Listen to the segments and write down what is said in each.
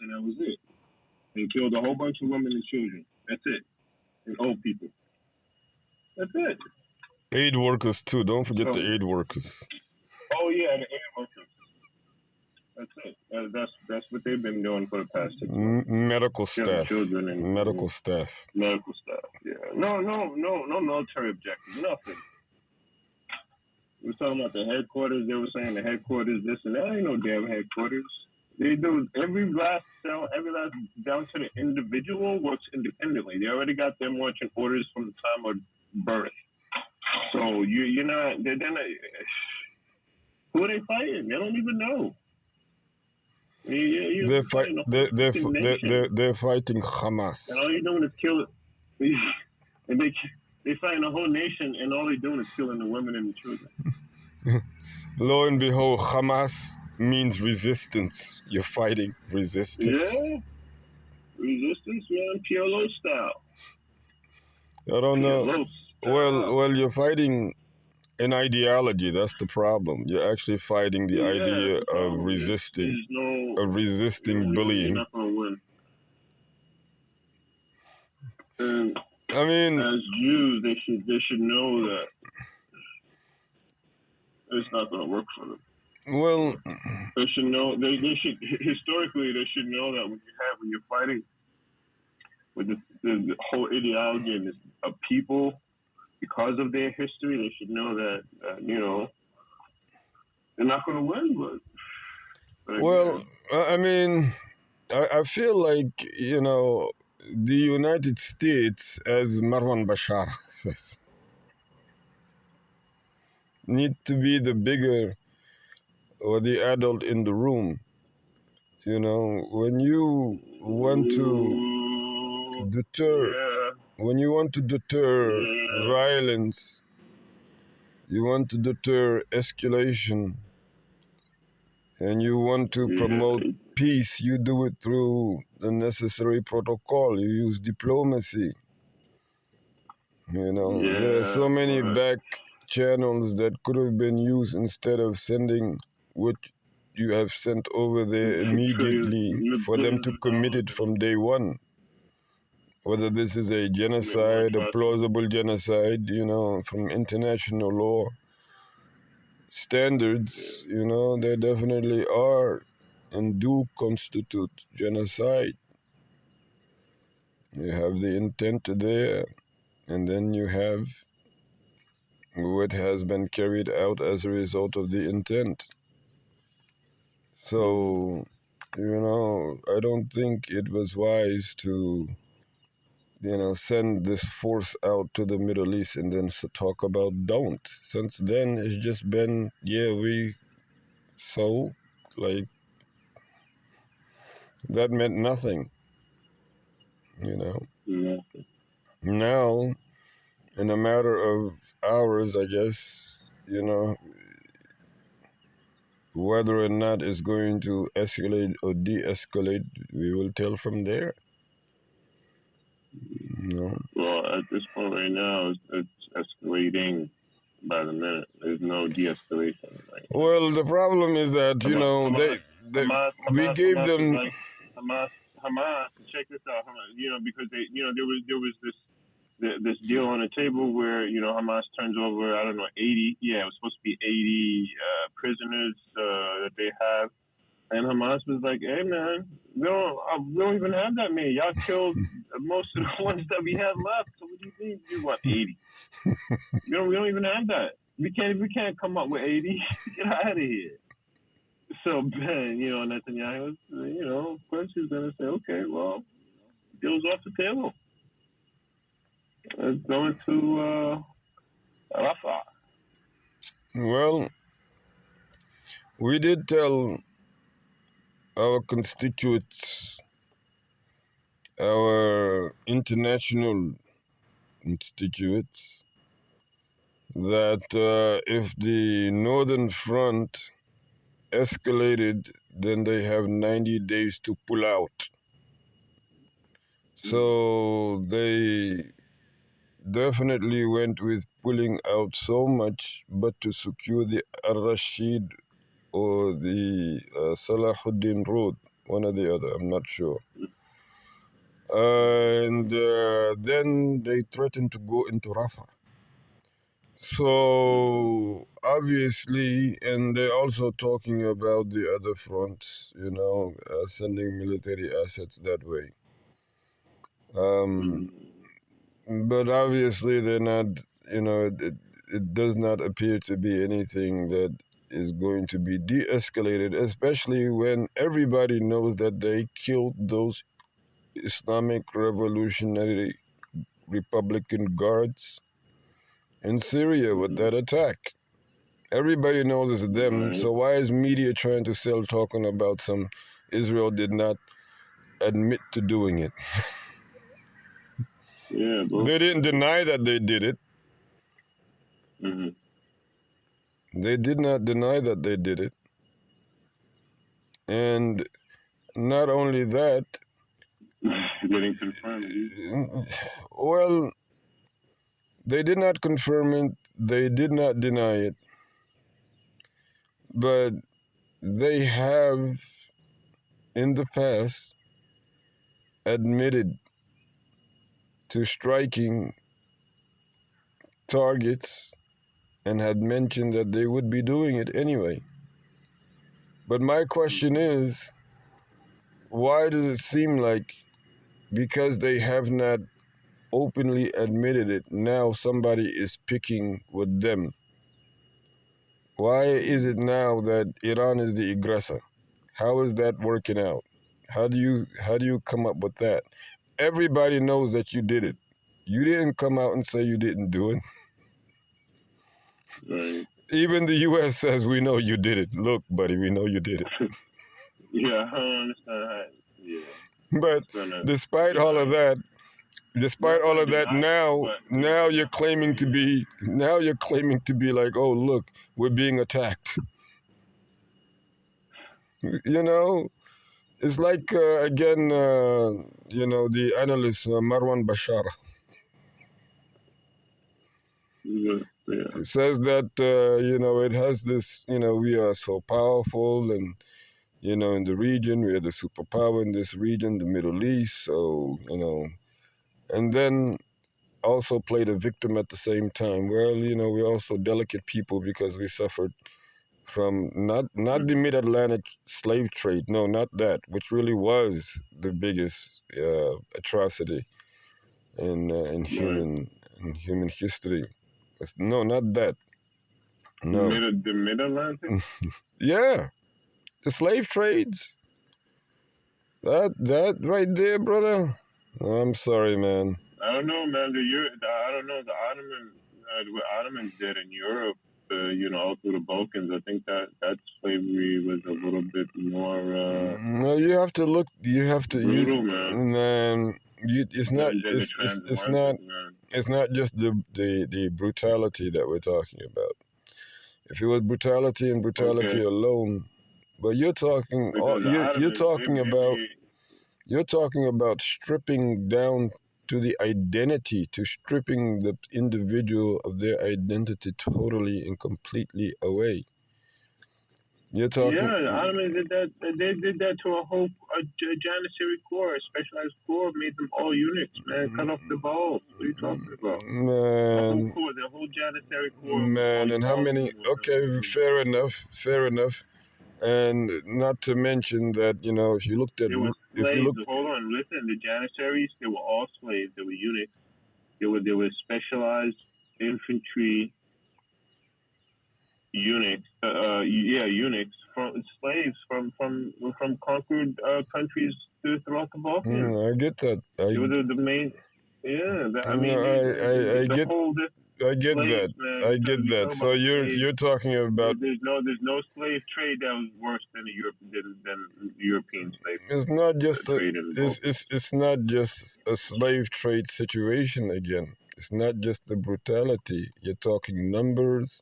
and that was it. They killed a whole bunch of women and children. That's it. And old people. That's it. Aid workers too. Don't forget So, the aid workers. oh yeah, the aid workers. That's it. That's what they've been doing for the past 6 months. Medical staff. Children and medical staff. Medical staff. Yeah. No military objectives. Nothing. We were talking about the headquarters. They were saying the headquarters this and that. Ain't no damn headquarters. They do every last cell, down to the individual works independently. They already got their marching orders from the time of birth. So you're not. They're not. Who are they fighting? They don't even know. They're fighting Hamas. And all you're doing is kill it. And they fighting the whole nation, and all they're doing is killing the women and the children. Lo and behold, Hamas means resistance. You're fighting resistance. Yeah, resistance, man, PLO style. I don't know. Well, you're fighting an ideology. That's the problem. You're actually fighting the idea of resisting, bullying. You're not gonna win. And I mean, as Jews, they should know that it's not gonna work for them. Well, they should know. They should historically. They should know that when you're fighting with the whole ideology of people, because of their history, they should know that they're not going to win. But well, I mean, I feel like the United States, as Marwan Bashar says, need to be the bigger or the adult in the room. When you want to deter, violence, you want to deter escalation, and you want to promote peace, you do it through the necessary protocol. You use diplomacy. There are so many back channels that could have been used instead of sending what you have sent over there immediately for them to commit it from day one. Whether this is a genocide, a plausible genocide, from international law standards, they definitely are and do constitute genocide. You have the intent there, and then you have what has been carried out as a result of the intent. So, I don't think it was wise to, send this force out to the Middle East and then talk about don't. Since then, it's just been, that meant nothing, Now, in a matter of hours, I guess, whether or not it's going to escalate or de-escalate, we will tell from there. Well, at this point right now, it's escalating by the minute. There's no de-escalation. Well, the problem is that, we gave them... Hamas, check this out, because there was this deal on the table where, Hamas turns over, 80, it was supposed to be 80 prisoners that they have. And Hamas was like, hey, man, we don't even have that many. Y'all killed most of the ones that we have left. So what do you mean you want 80? We don't even have that. We can't come up with 80. Get out of here. So Ben, Netanyahu, of course he's going to say, okay, well, deal's off the table. Let's go into Rafah. Well, we did tell our constituents, our international constituents, that if the Northern Front escalated, then they have 90 days to pull out. So they definitely went with pulling out so much, but to secure the Al-Rashid or the Salahuddin Road, one or the other. I'm not sure. And then they threatened to go into Rafah. So obviously, and they're also talking about the other fronts, sending military assets that way. But obviously, they're not. It does not appear to be anything that is going to be de-escalated, especially when everybody knows that they killed those Islamic Revolutionary Republican guards in Syria with that attack. Everybody knows it's them, so why is media trying to sell talking about some Israel did not admit to doing it? Yeah, bro. They didn't deny that they did it. They did not deny that they did it. And not only that, they didn't confirm it. Well, they did not confirm it, they did not deny it, but they have in the past admitted to striking targets and had mentioned that they would be doing it anyway. But my question is, why does it seem like because they have not openly admitted it, now somebody is picking with them? Why is it now that Iran is the aggressor? How is that working out? How do you come up with that? Everybody knows that you did it. You didn't come out and say you didn't do it. Right. Even the U.S. says we know you did it. Look, buddy, we know you did it. Yeah, I don't understand how. Yeah. But despite all of that, now you're claiming to be like, oh look, we're being attacked. It's like again, the analyst Marwan Bashar. Yeah. It says that it has this, we are so powerful, and in the region we are the superpower in this region, the Middle East. So and then also play the victim at the same time. Well, we're also delicate people because we suffered from not the Mid-Atlantic slave trade. No, not that, which really was the biggest atrocity in human history. No, not that. No. The Mid-Atlantic? Yeah, the slave trades. That right there, brother. I'm sorry, man. I don't know, man. I don't know. The what Ottomans did in Europe, all through the Balkans. I think that slavery was a little bit more. No, you have to look. You have to. Brutal, man. It's not. It's not just the brutality that we're talking about. If it was brutality and brutality alone, but you're talking. You're talking about stripping down to the identity, to stripping the individual of their identity totally and completely away. You're talking. Yeah, the Ottomans did that. They did that to a whole Janissary corps, a specialized corps, made them all eunuchs, man. Cut off the balls. What are you talking about? Man. The whole Janissary corps. Man, and how many? Okay, fair enough. And not to mention that, if you looked at... Hold on, listen, the Janissaries, they were all slaves, they were eunuchs. They were specialized infantry eunuchs, eunuchs, slaves from conquered countries throughout the Balkans. I get that. They were the main... Yeah, I get that. So you're talking about... There's no slave trade that was worse than the European slave. It's not just it's not just a slave trade situation again. It's not just the brutality. You're talking numbers.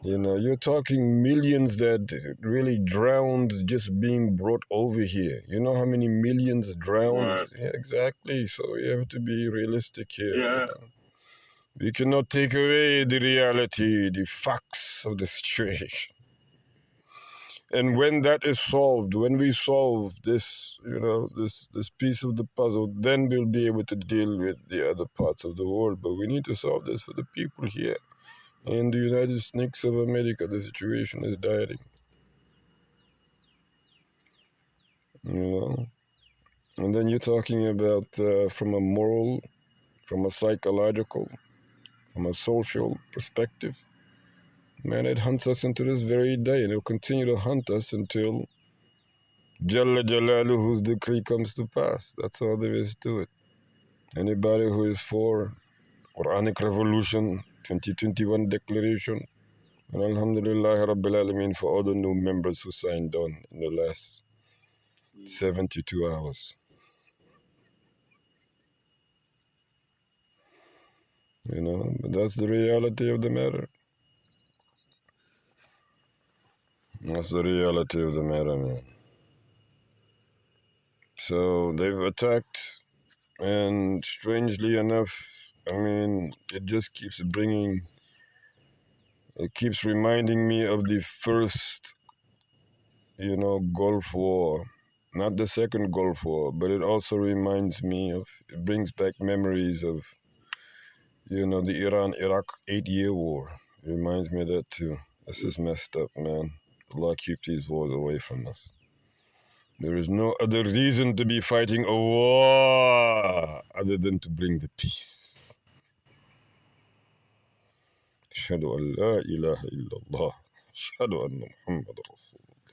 You're talking millions that really drowned just being brought over here. You know how many millions drowned? Right. Yeah, exactly. So you have to be realistic here. Yeah. We cannot take away the reality, the facts of the situation. And when that is solved, when we solve this, this piece of the puzzle, then we'll be able to deal with the other parts of the world. But we need to solve this for the people here. In the United States of America, the situation is dying. And then you're talking about from a moral, from a psychological, from a social perspective. Man, it hunts us into this very day, and it'll continue to hunt us until Jalla Jalaluhu's decree comes to pass. That's all there is to it. Anybody who is for Quranic Revolution 2021 declaration, and Alhamdulillah Rabbil Alameen for all the new members who signed on in the last 72 hours. But that's the reality of the matter. That's the reality of the matter, man. So they've attacked, and strangely enough, it just keeps reminding me of the first, Gulf War. Not the second Gulf War, but it also it brings back memories of, the Iran-Iraq 8-year war. It reminds me of that too. This is messed up, man. Allah keep these wars away from us. There is no other reason to be fighting a war other than to bring the peace. أشهد أن لا إله إلا الله أشهد أن محمد رسول الله